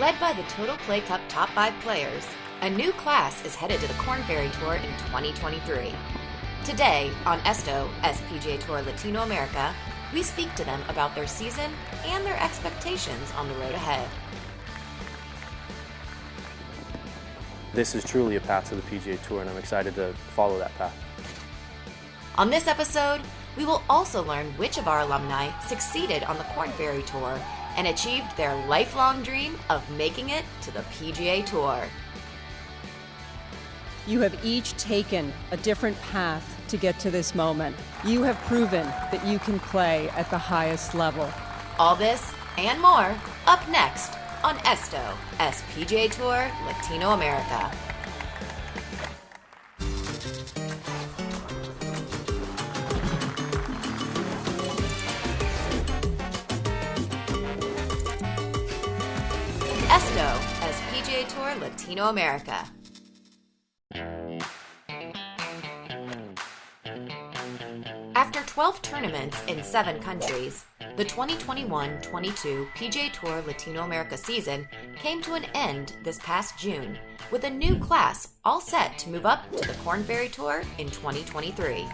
Led by the Total Play Cup top 5 players, a new class is headed to the Korn Ferry Tour in 2023. Today, on Esto, PGA Tour Latinoamérica, we speak to them about their season and their expectations on the road ahead. This is truly a path to the PGA Tour, and I'm excited to follow that path. On this episode, we will also learn which of our alumni succeeded on the Korn Ferry Tour and achieved their lifelong dream of making it to the PGA Tour. You have each taken a different path to get to this moment. You have proven that you can play at the highest level. All this and more up next on Esto, PGA Tour Latinoamérica. Esto, PGA Tour Latinoamérica. After 12 tournaments in 7 countries, the 2021-22 PGA Tour Latinoamérica season came to an end this past June, with a new class all set to move up to the Korn Ferry Tour in 2023.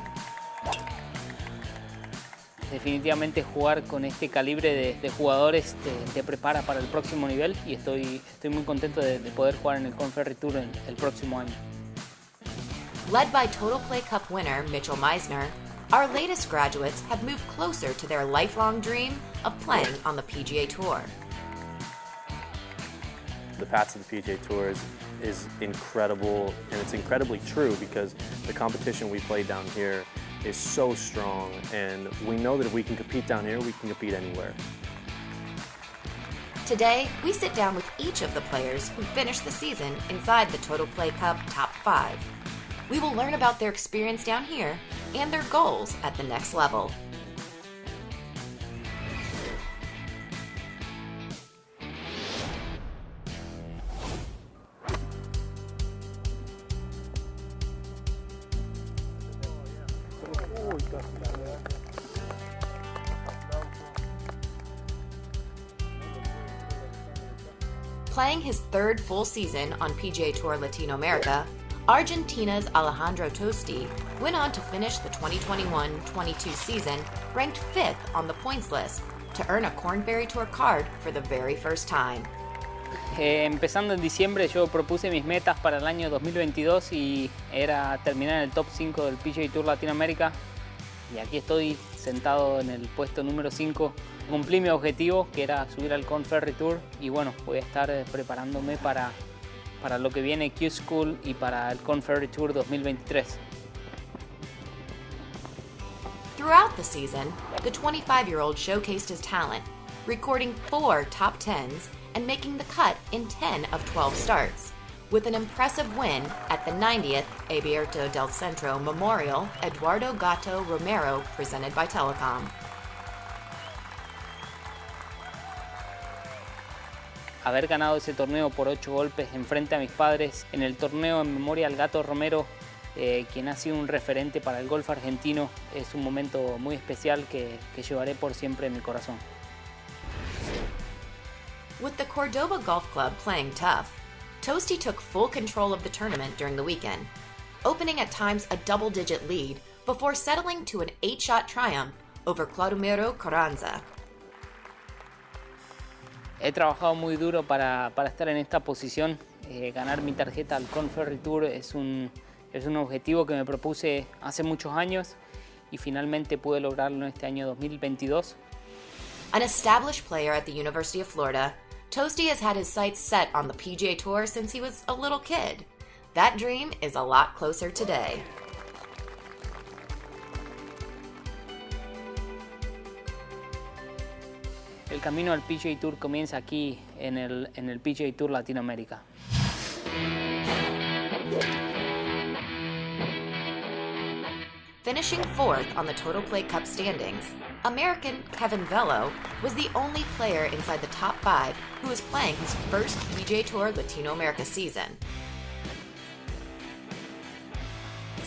Definitivamente jugar con este calibre de jugadores te prepara para el próximo nivel y estoy muy contento de poder jugar en el Korn Ferry Tour el próximo año. Led by Total Play Cup winner Mitchell Meisner, our latest graduates have moved closer to their lifelong dream of playing on the PGA Tour. The path to the PGA Tour is incredible, and it's incredibly true because the competition we play down here is so strong, and we know that if we can compete down here, we can compete anywhere. Today, we sit down with each of the players who finished the season inside the Total Play Cup Top 5. We will learn about their experience down here and their goals at the next level. Playing his third full season on PGA Tour Latinoamérica, Argentina's Alejandro Tosti went on to finish the 2021-22 season ranked 5th on the points list to earn a Korn Ferry Tour card for the very first time. Empezando en diciembre yo propuse mis metas para el año 2022 y era terminar en el top 5 del PGA Tour Latinoamérica y aquí estoy sentado en el puesto número 5. Cumplí mi objetivo, que era subir al Korn Ferry Tour, y bueno, voy a estar preparándome para lo que viene Q School y para el Korn Ferry Tour 2023. Throughout the season, the 25-year-old showcased his talent, recording 4 top 10s and making the cut in 10 of 12 starts, with an impressive win at the 90th Abierto del Centro Memorial Eduardo Gato Romero presented by Telecom. Haber ganado ese torneo por 8 golpes enfrente a mis padres en el torneo en memoria al Gato Romero, quien ha sido un referente para el golf argentino, es un momento muy especial que llevaré por siempre en mi corazón. With the Cordoba Golf Club playing tough, Tosti took full control of the tournament during the weekend, opening at times a double-digit lead before settling to an 8-shot triumph over Clodomiro Carranza. He trabajado muy duro para estar en esta posición. Ganar mi tarjeta al Korn Ferry Tour es un objetivo que me propuse hace muchos años y finalmente pude lograrlo en este año 2022. An established player at the University of Florida, Tosti has had his sights set on the PGA Tour since he was a little kid. That dream is a lot closer today. El camino al PGA Tour comienza aquí en el PGA Tour Latinoamérica. Finishing 4th on the Total Play Cup standings, American Kevin Velo was the only player inside the top 5 who was playing his first PGA Tour Latinoamérica season.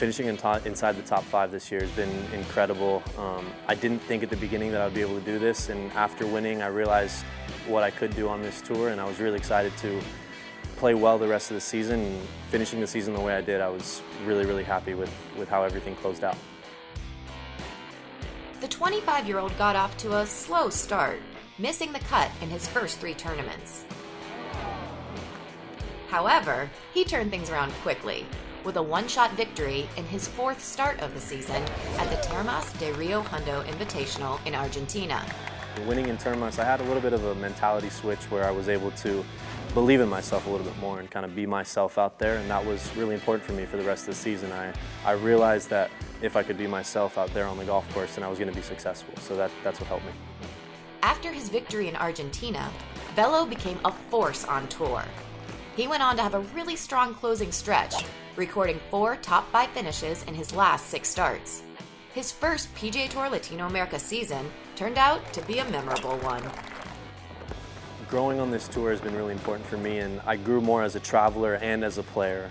Finishing inside the top 5 this year has been incredible. I didn't think at the beginning that I would be able to do this, and after winning I realized what I could do on this tour, and I was really excited to play well the rest of the season. And finishing the season the way I did, I was really happy with how everything closed out. The 25-year-old got off to a slow start, missing the cut in his first 3 tournaments. However, he turned things around quickly, with a one-shot victory in his 4th start of the season at the Termas de Rio Hondo Invitational in Argentina. Winning in Termas, I had a little bit of a mentality switch where I was able to believe in myself a little bit more and kind of be myself out there, and that was really important for me for the rest of the season. I realized that if I could be myself out there on the golf course, then I was going to be successful, so that's what helped me. After his victory in Argentina, Velo became a force on tour. He went on to have a really strong closing stretch, recording 4 top 5 finishes in his last 6 starts. His first PGA Tour Latinoamérica season turned out to be a memorable one. Growing on this tour has been really important for me, and I grew more as a traveler and as a player.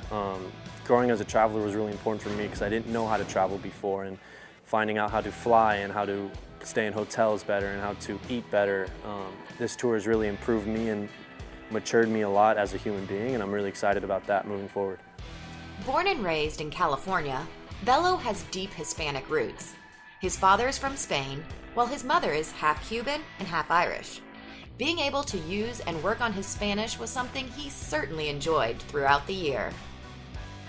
Growing as a traveler was really important for me because I didn't know how to travel before, and finding out how to fly and how to stay in hotels better and how to eat better. This tour has really improved me and matured me a lot as a human being, and I'm really excited about that moving forward. Born and raised in California, Velo has deep Hispanic roots. His father is from Spain, while his mother is half Cuban and half Irish. Being able to use and work on his Spanish was something he certainly enjoyed throughout the year.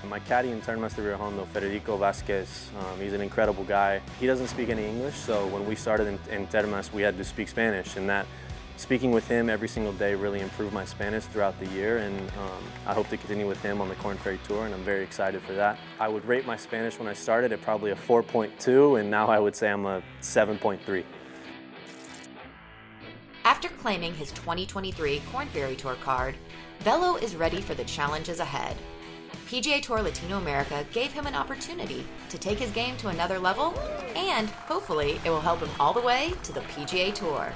My caddy in Termas de Rio Hondo, Federico Vasquez, he's an incredible guy. He doesn't speak any English, so when we started in Termas, we had to speak Spanish, and that speaking with him every single day really improved my Spanish throughout the year, and I hope to continue with him on the KORN Ferry Tour, and I'm very excited for that. I would rate my Spanish when I started at probably a 4.2, and now I would say I'm a 7.3. After claiming his 2023 KORN Ferry Tour card, Velo is ready for the challenges ahead. PGA Tour Latinoamérica gave him an opportunity to take his game to another level, and hopefully it will help him all the way to the PGA Tour.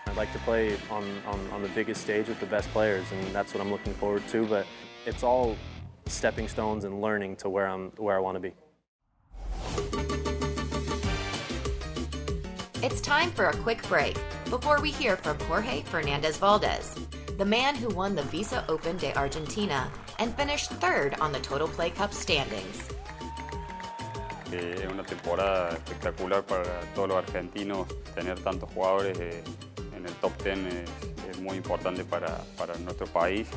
I'd like to play on the biggest stage with the best players, and that's what I'm looking forward to, but it's all stepping stones and learning to where I want to be. It's time for a quick break before we hear from Jorge Fernandez-Valdez, the man who won the Visa Open de Argentina and finished 3rd on the TOTALPLAY Cup standings. Es una temporada espectacular para todos los argentinos. Tener tantos jugadores en el top 10 es muy importante para nuestro país.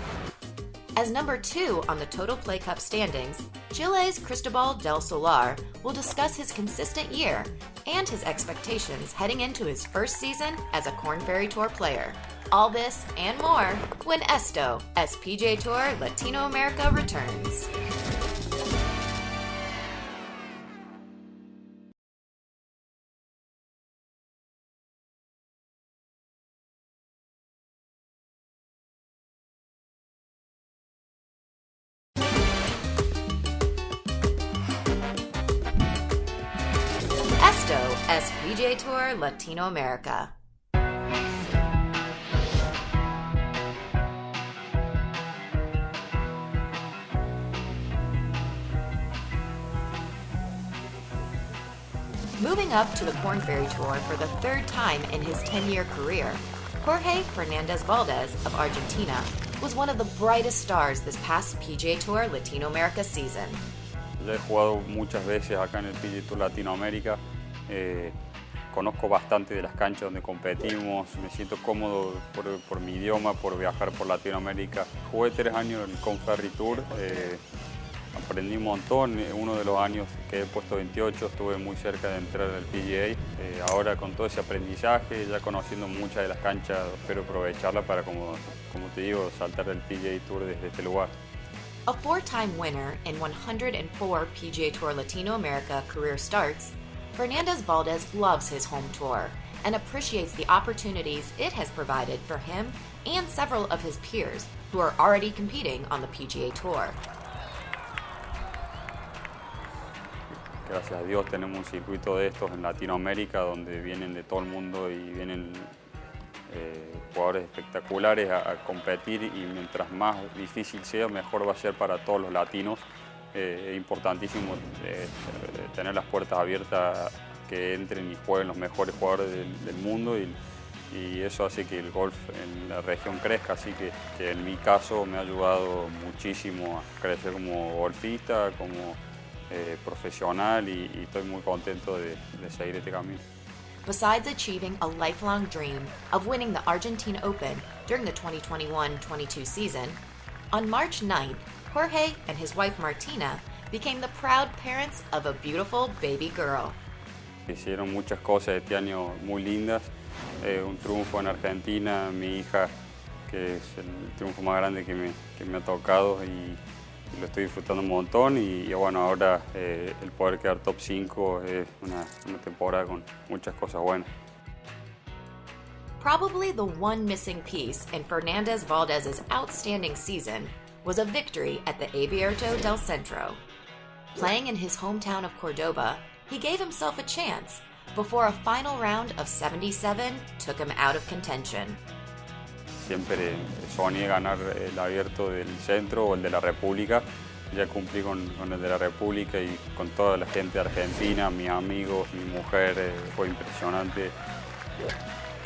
As number 2 on the TOTALPLAY Cup standings, Chile's Cristobal del Solar will discuss his consistent year and his expectations heading into his first season as a KORN Ferry Tour player. All this and more when Esto, PGA Tour Latinoamérica returns. Esto, PGA Tour Latinoamérica. Moving up to the KORN Ferry Tour for the 3rd time in his 10-year career, Jorge Fernandez-Valdez of Argentina was one of the brightest stars this past PGA Tour Latinoamérica season. Ya he jugado muchas veces acá en el PGA Tour Latinoamérica. Conozco bastante de las canchas donde competimos, me siento cómodo por mi idioma, por viajar por Latinoamérica. Jugué 3 años en el KORN Ferry Tour, aprendí un montón. Uno de los años que he puesto 28 estuve muy cerca de entrar al PGA. Ahora con todo ese aprendizaje, ya conociendo muchas de las canchas, espero aprovecharla para, como te digo, saltar del PGA Tour desde este lugar. A 4-time winner in 104 PGA Tour Latinoamérica career starts, Fernandez-Valdez loves his home tour and appreciates the opportunities it has provided for him and several of his peers who are already competing on the PGA Tour. Gracias a Dios tenemos un circuito de estos en Latinoamérica donde vienen de todo el mundo y vienen jugadores espectaculares a competir, y mientras más difícil sea, mejor va a ser para todos los latinos Es importantísimo tener las puertas abiertas, que entren y jueguen los mejores jugadores del mundo y eso hace que el golf en la región crezca, así que en mi caso me ha ayudado muchísimo a crecer como golfista, como profesional y estoy muy contento de seguir este camino. Besides achieving a lifelong dream of winning the Argentina Open during the 2021-22 season, on March 9th, Jorge and his wife Martina became the proud parents of a beautiful baby girl. Hicieron muchas cosas este año muy lindas, un triunfo en Argentina, mi hija, que es el triunfo más grande que me ha tocado y lo estoy disfrutando un montón y bueno, ahora el poder quedar top 5 es una temporada con muchas cosas buenas. Probably the one missing piece in Fernández Valdez's outstanding season was a victory at the Abierto del Centro. Playing in his hometown of Cordoba, he gave himself a chance before a final round of 77 took him out of contention. Siempre soñé ganar el Abierto del Centro o el de la República. Ya cumplí con el de la República y con toda la gente de Argentina, mis amigos, mi mujer, fue impresionante.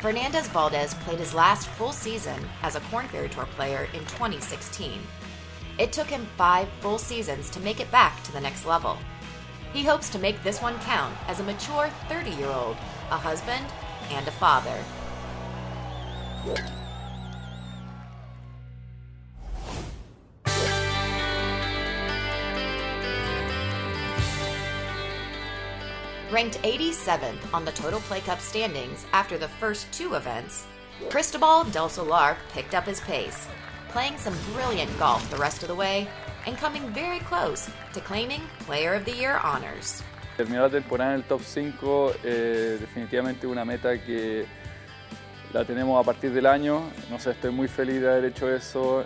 Fernández Valdez played his last full season as a Korn Ferry Tour player in 2016. It took him 5 full seasons to make it back to the next level. He hopes to make this one count as a mature 30-year-old, a husband, and a father. Ranked 87th on the Total Play Cup standings after the first 2 events, Cristobal del Solar picked up his pace, playing some brilliant golf the rest of the way and coming very close to claiming Player of the Year honors. Terminar la temporada en el top 5 definitivamente una meta que la tenemos a partir del año. No sé, estoy muy feliz de haber hecho eso.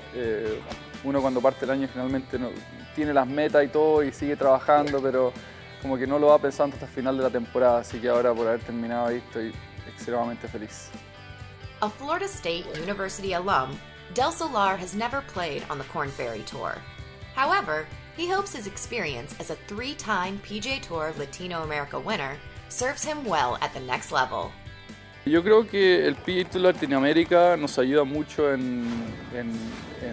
Uno cuando parte el año finalmente tiene las metas y todo y sigue trabajando, pero como que no lo va pensando hasta el final de la temporada, así que ahora por haber terminado ahí estoy extremadamente feliz. A Florida State University alum, Del Solar has never played on the Korn Ferry Tour. However, he hopes his experience as a 3-time PGA Tour Latinoamérica winner serves him well at the next level. Yo creo que el PGA Tour Latinoamérica nos ayuda mucho en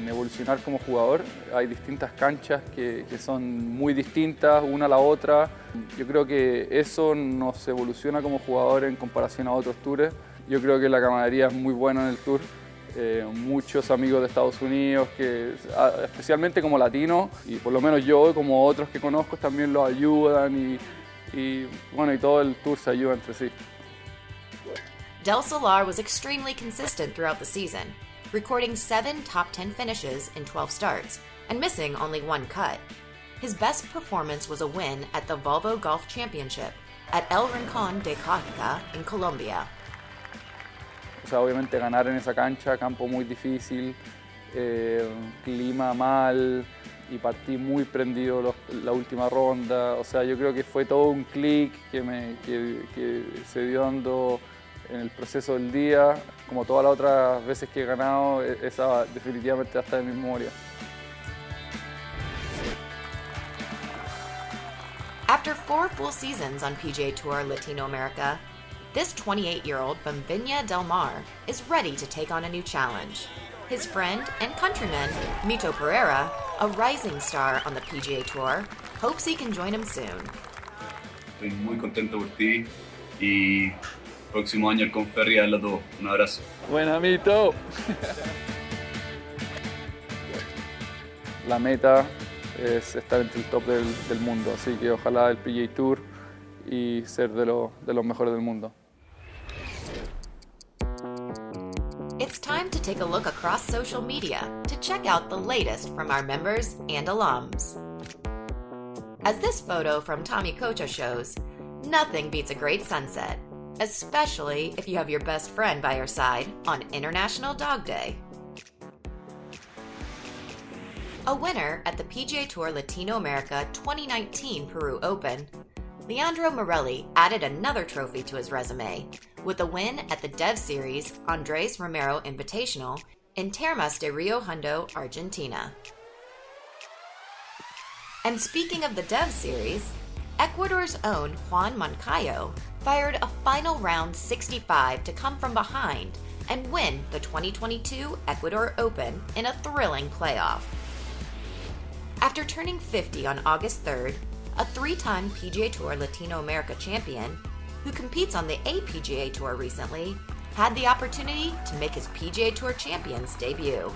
evolucionar como jugador. Hay distintas canchas que son muy distintas una a la otra. Yo creo que eso nos evoluciona como jugador en comparación a otros tours. Yo creo que la camaradería es muy buena en el tour. Muchos amigos de Estados Unidos, especialmente como latinos, y por lo menos yo, como otros que conozco, también los ayudan y todo el tour se ayuda entre sí. Del Solar was extremely consistent throughout the season, recording 7 top 10 finishes in 12 starts and missing only 1 cut. His best performance was a win at the Volvo Golf Championship at El Rincón de Cajaca in Colombia. O sea, obviamente ganar en esa cancha, campo muy difícil, clima mal y partí muy prendido la última ronda. O sea, yo creo que fue todo un clic que se dio dando en el proceso del día. Como todas las otras veces que he ganado, esa definitivamente va a estar en mi memoria. After 4 full seasons on PGA Tour Latinoamérica, this 28-year-old from Viña del Mar is ready to take on a new challenge. His friend and countryman, Mito Pereira, a rising star on the PGA Tour, hopes he can join him soon. Estoy muy contento por ti y próximo año el KORN FERRY, darle a todos. Un abrazo. Buena, Mito. La meta es estar entre el top del mundo, así que ojalá el PGA Tour y ser de los mejores del mundo. It's time to take a look across social media to check out the latest from our members and alums. As this photo from Tommy Kocha shows, nothing beats a great sunset, especially if you have your best friend by your side on International Dog Day. A winner at the PGA Tour Latinoamérica 2019 Peru Open, Leandro Morelli added another trophy to his resume with a win at the Dev Series Andrés Romero Invitational in Termas de Rio Hondo, Argentina. And speaking of the Dev Series, Ecuador's own Juan Moncayo fired a final round 65 to come from behind and win the 2022 Ecuador Open in a thrilling playoff. After turning 50 on August 3rd, a three-time PGA Tour Latinoamérica champion, who competes on the APGA Tour recently, had the opportunity to make his PGA Tour Champions debut.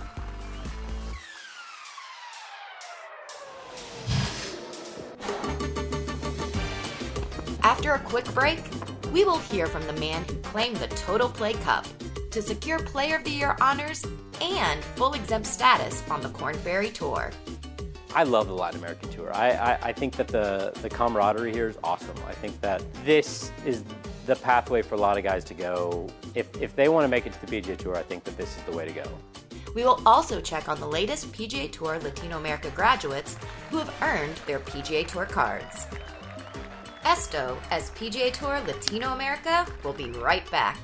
After a quick break, we will hear from the man who claimed the Total Play Cup to secure Player of the Year honors and full exempt status on the Korn Ferry Tour. I love the Latin American Tour. I think that the camaraderie here is awesome. I think that this is the pathway for a lot of guys to go. If they want to make it to the PGA Tour, I think that this is the way to go. We will also check on the latest PGA Tour Latinoamérica graduates who have earned their PGA Tour cards. Esto as PGA Tour Latinoamérica will be right back.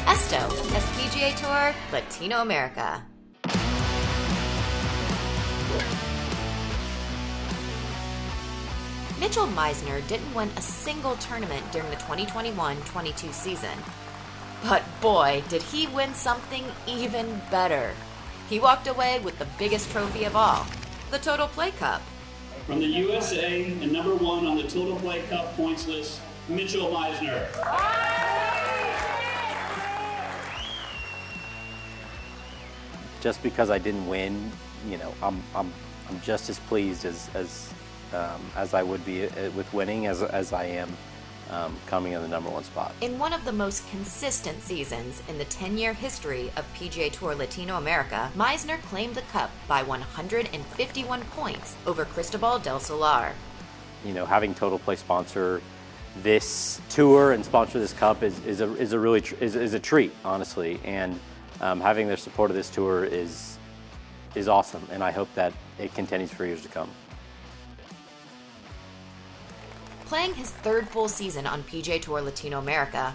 Esto as PGA Tour Latinoamérica. Mitchell Meisner didn't win a single tournament during the 2021-22 season. But boy, did he win something even better. He walked away with the biggest trophy of all, the Total Play Cup. From the USA and number one on the Total Play Cup points list, Mitchell Meisner. Just because I didn't win, you know, I'm just as pleased as I would be with winning as I am coming in the number one spot. In one of the most consistent seasons in the 10-year history of PGA Tour Latinoamérica, Meisner claimed the cup by 151 points over Cristobal del Solar. You know, having Total Play sponsor this tour and sponsor this cup is a treat, honestly, and having their support of this tour is awesome, and I hope that it continues for years to come. Playing his third full season on PGA Tour Latinoamérica,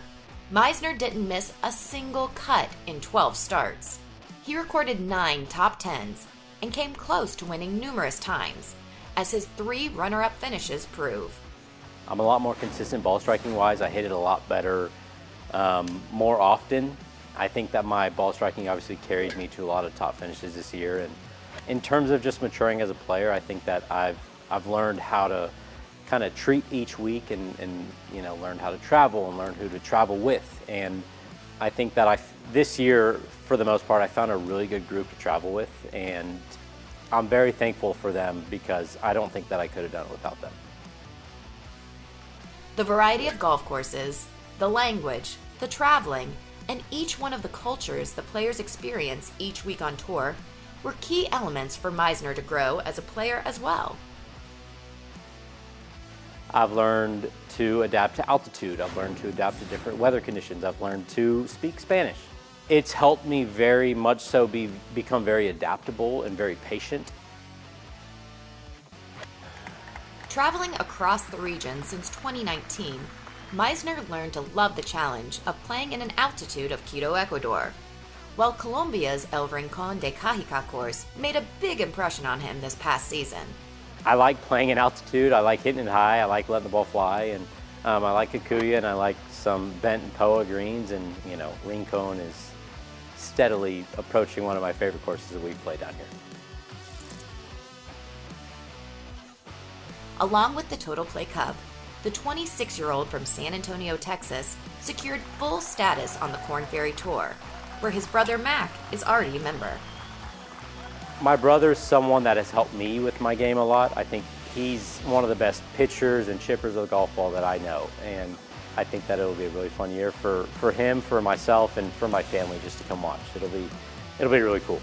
Meisner didn't miss a single cut in 12 starts. He recorded 9 top 10s and came close to winning numerous times, as his 3 runner-up finishes prove. I'm a lot more consistent ball striking wise. I hit it a lot better more often. I think that my ball striking obviously carried me to a lot of top finishes this year. And in terms of just maturing as a player, I think that I've learned how to kind of treat each week and you know, learned how to travel and learn who to travel with. And I think that this year, for the most part, I found a really good group to travel with, and I'm very thankful for them because I don't think that I could have done it without them. The variety of golf courses, the language, the traveling, and each one of the cultures the players experience each week on tour were key elements for Meisner to grow as a player as well. I've learned to adapt to altitude. I've learned to adapt to different weather conditions. I've learned to speak Spanish. It's helped me very much so become very adaptable and very patient. Traveling across the region since 2019, Meisner learned to love the challenge of playing in an altitude of Quito, Ecuador, while Colombia's El Rincón de Cajica course made a big impression on him this past season. I like playing in altitude. I like hitting it high. I like letting the ball fly, and I like Kikuya, and I like some bent and Poa greens, and you know, Rincón is steadily approaching one of my favorite courses that we've played down here. Along with the Total Play Cup, the 26-year-old from San Antonio, Texas, secured full status on the Korn Ferry Tour, where his brother Mac is already a member. My brother's someone that has helped me with my game a lot. I think he's one of the best pitchers and chippers of the golf ball that I know, and I think that it'll be a really fun year for him, for myself, and for my family just to come watch. It'll be really cool.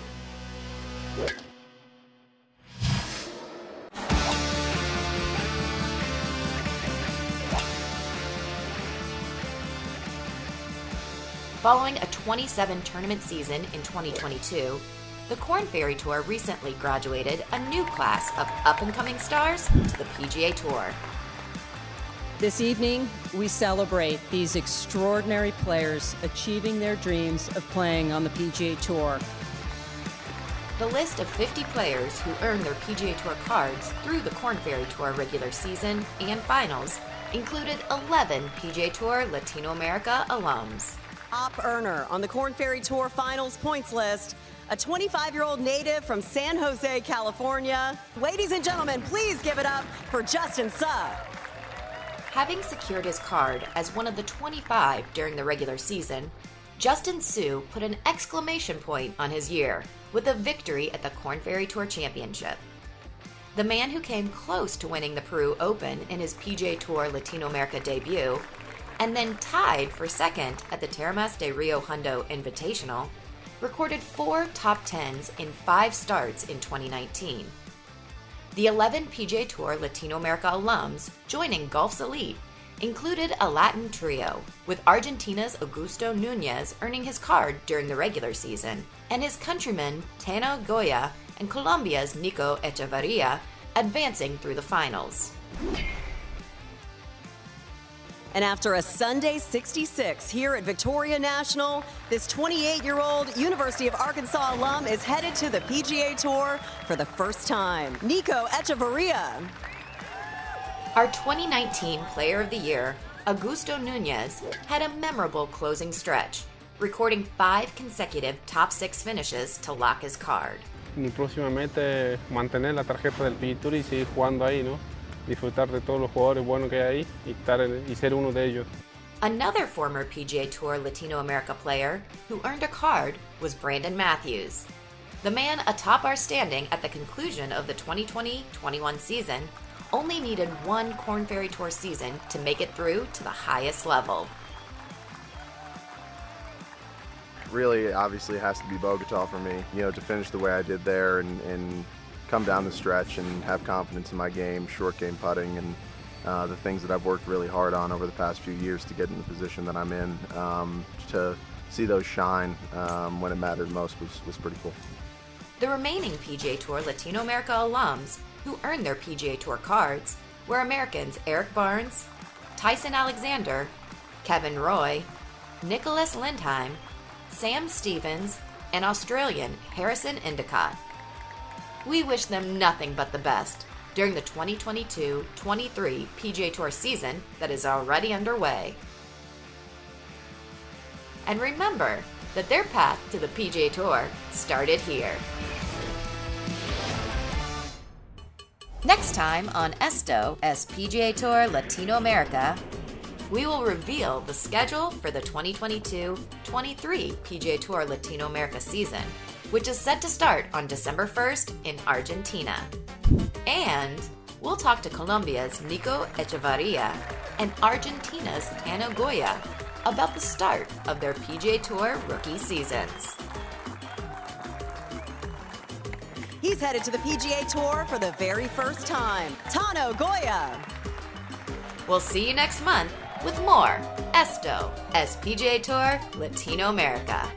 Following a 27-tournament season in 2022, the Korn Ferry Tour recently graduated a new class of up-and-coming stars to the PGA Tour. This evening, we celebrate these extraordinary players achieving their dreams of playing on the PGA Tour. The list of 50 players who earned their PGA Tour cards through the Korn Ferry Tour regular season and finals included 11 PGA Tour Latinoamérica alums. Top earner on the Korn Ferry Tour finals points list, a 25-year-old native from San Jose, California. Ladies and gentlemen, please give it up for Justin Suh. Having secured his card as one of the 25 during the regular season, Justin Suh put an exclamation point on his year with a victory at the Korn Ferry Tour Championship. The man who came close to winning the Peru Open in his PGA Tour Latinoamérica debut, and then tied for second at the Termas de Rio Hondo Invitational, recorded 4 top 10s in 5 starts in 2019. The 11 PGA Tour Latinoamérica alums joining Golf's elite included a Latin trio, with Argentina's Augusto Núñez earning his card during the regular season, and his countrymen Tano Goya and Colombia's Nico Echevarria advancing through the finals. And after a Sunday 66 here at Victoria National, this 28-year-old University of Arkansas alum is headed to the PGA Tour for the first time. Nico Echevarria. Our 2019 Player of the Year, Augusto Núñez, had a memorable closing stretch, recording 5 consecutive top 6 finishes to lock his card. Mi próxima meta es mantener la tarjeta del PGA Tour y seguir jugando ahí, ¿no? Disfrutar de todos los jugadores buenos que hay ahí y ser uno de ellos. Another former PGA Tour Latinoamérica player who earned a card was Brandon Matthews. The man atop our standing at the conclusion of the 2020-21 season only needed 1 Korn Ferry Tour season to make it through to the highest level. Really, obviously, it has to be Bogota for me. You know, to finish the way I did there and come down the stretch and have confidence in my game, short game putting, and the things that I've worked really hard on over the past few years to get in the position that I'm in. To see those shine when it mattered most was pretty cool. The remaining PGA Tour Latinoamérica alums who earned their PGA Tour cards were Americans Eric Barnes, Tyson Alexander, Kevin Roy, Nicholas Lindheim, Sam Stevens, and Australian Harrison Endicott. We wish them nothing but the best during the 2022-23 PGA Tour season that is already underway. And remember that their path to the PGA Tour started here. Next time on Esto as PGA Tour Latinoamérica, we will reveal the schedule for the 2022-23 PGA Tour Latinoamérica season, which is set to start on December 1st in Argentina. And we'll talk to Colombia's Nico Echevarria and Argentina's Tano Goya about the start of their PGA Tour rookie seasons. He's headed to the PGA Tour for the very first time. Tano Goya. We'll see you next month with more Esto as PGA Tour Latinoamérica.